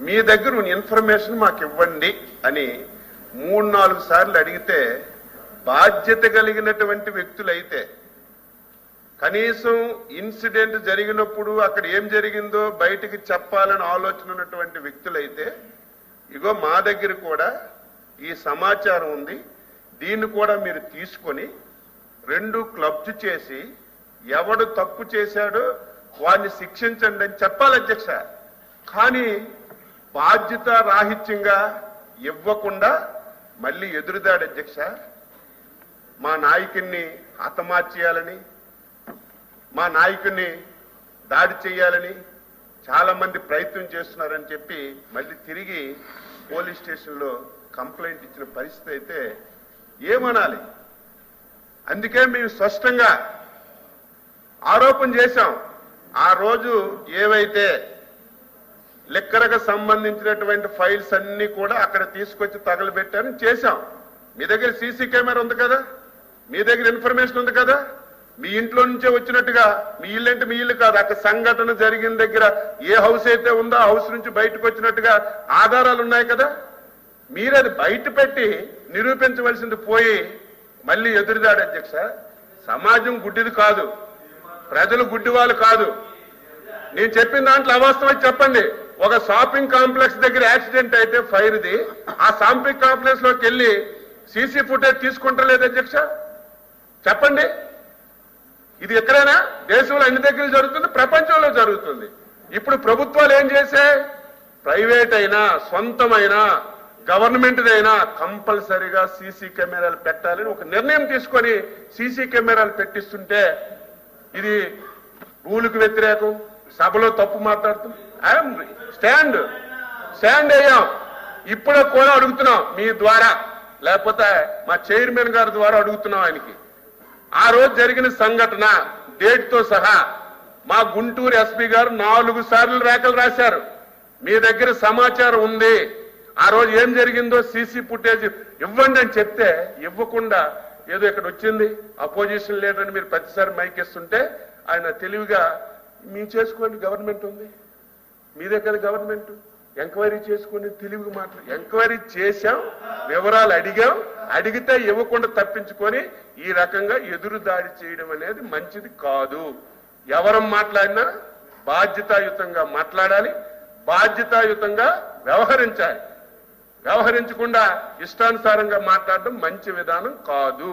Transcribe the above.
మీ దగ్గర ఉన్న ఇన్ఫర్మేషన్ మాకు ఇవ్వండి అని 3-4 సార్లు అడిగితే బాధ్యత కలిగినటువంటి వ్యక్తులైతే కనీసం ఇన్సిడెంట్ జరిగినప్పుడు అక్కడ ఏం జరిగిందో బయటికి చెప్పాలని ఆలోచన ఉన్నటువంటి వ్యక్తులైతే ఇగో మా దగ్గర కూడా ఈ సమాచారం ఉంది, దీన్ని కూడా మీరు తీసుకొని 2 క్లబ్స్ చేసి ఎవడు తప్పు చేశాడో వాడిని శిక్షించండి అని చెప్పాలి అధ్యక్ష. కానీ బాధ్యత రాహిత్యంగా ఇవ్వకుండా మళ్ళీ ఎదురుదాడు అధ్యక్ష. మా నాయకుడిని హతమార్చేయాలని, మా నాయకుడిని దాడి చేయాలని చాలా మంది ప్రయత్నం చేస్తున్నారని చెప్పి మళ్ళీ తిరిగి పోలీస్ స్టేషన్లో కంప్లైంట్ ఇచ్చిన పరిస్థితి అయితే ఏమనాలి? అందుకే మేము స్పష్టంగా ఆరోపణ చేశాం. ఆ రోజు ఏవైతే లిక్కర్కు సంబంధించినటువంటి ఫైల్స్ అన్ని కూడా అక్కడ తీసుకొచ్చి తగలబెట్టారని చేశాం. మీ దగ్గర సీసీ కెమెరా ఉంది కదా, మీ దగ్గర ఇన్ఫర్మేషన్ ఉంది కదా, మీ ఇంట్లో నుంచే వచ్చినట్టుగా, మీ ఇల్లు అంటే మీ ఇల్లు కాదు, అక్కడ సంఘటన జరిగిన దగ్గర ఏ హౌస్ అయితే ఉందో ఆ హౌస్ నుంచి బయటకు వచ్చినట్టుగా ఆధారాలు ఉన్నాయి కదా. మీరు అది బయట పెట్టి నిరూపించవలసింది పోయి మళ్ళీ ఎదురుదాడు అధ్యక్ష. సమాజం గుడ్డిది కాదు, ప్రజలు గుడ్డి వాళ్ళు కాదు. నేను చెప్పిన దాంట్లో అవాస్తవం చెప్పండి. ఒక షాపింగ్ కాంప్లెక్స్ దగ్గర యాక్సిడెంట్ అయితే ఫైర్ది, ఆ షాపింగ్ కాంప్లెక్స్ లోకి వెళ్ళి సీసీ ఫుటేజ్ తీసుకుంటలేదు అధ్యక్ష, చెప్పండి. ఇది ఎక్కడైనా దేశంలో అన్ని దగ్గర జరుగుతుంది, ప్రపంచంలో జరుగుతుంది. ఇప్పుడు ప్రభుత్వాలు ఏం చేశాయి? ప్రైవేట్ అయినా సొంతమైనా గవర్నమెంట్దైనా కంపల్సరీగా సీసీ కెమెరాలు పెట్టాలని ఒక నిర్ణయం తీసుకొని సీసీ కెమెరాలు పెట్టిస్తుంటే ఇది రూలుకు వ్యతిరేకం, సభలో తప్పు మాట్లాడుతుంది. ఐఎమ్ స్టాండ్ అయ్యాం. ఇప్పుడు కూడా అడుగుతున్నాం మీ ద్వారా, లేకపోతే మా చైర్మన్ గారి ద్వారా అడుగుతున్నాం ఆయనకి. ఆ రోజు జరిగిన సంఘటన డేట్ తో సహా మా గుంటూరు ఎస్పీ గారు 4 సార్లు రేఖలు రాశారు. మీ దగ్గర సమాచారం ఉంది, ఆ రోజు ఏం జరిగిందో సీసీ ఫుటేజ్ ఇవ్వండి అని చెప్తే ఇవ్వకుండా ఏదో ఇక్కడ వచ్చింది అపోజిషన్ లీడర్ అని మీరు ప్రతిసారి మైకేస్తుంటే ఆయన తెలివిగా మీ చేసుకోండి, గవర్నమెంట్ ఉంది, మీ దగ్గర గవర్నమెంట్ ఎంక్వైరీ చేసుకుని తెలివిగా మాట్లాడు. ఎంక్వైరీ చేశాం, వివరాలు అడిగాం, అడిగితే ఇవ్వకుండా తప్పించుకొని ఈ రకంగా ఎదురు దాడి చేయడం అనేది మంచిది కాదు. ఎవరం మాట్లాడినా బాధ్యతాయుతంగా మాట్లాడాలి, బాధ్యతాయుతంగా వ్యవహరించాలి. వ్యవహరించకుండా ఇష్టానుసారంగా మాట్లాడడం మంచి విధానం కాదు.